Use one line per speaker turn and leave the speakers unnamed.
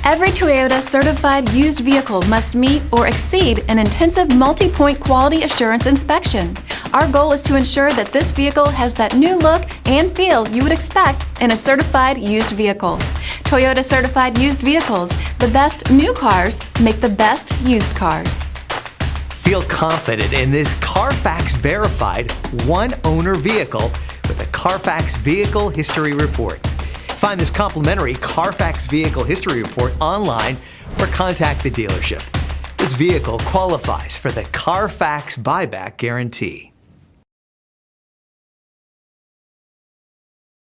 Every Toyota certified used vehicle must meet or exceed an intensive multi-point quality assurance inspection. Our goal is to ensure that this vehicle has that new look and feel you would expect in a certified used vehicle. Toyota certified used vehicles, the best new cars make the best used cars.
Feel confident in this Carfax verified one-owner vehicle with a Carfax Vehicle History Report. Find this complimentary Carfax Vehicle History Report online or contact the dealership. This vehicle qualifies for the Carfax Buyback Guarantee.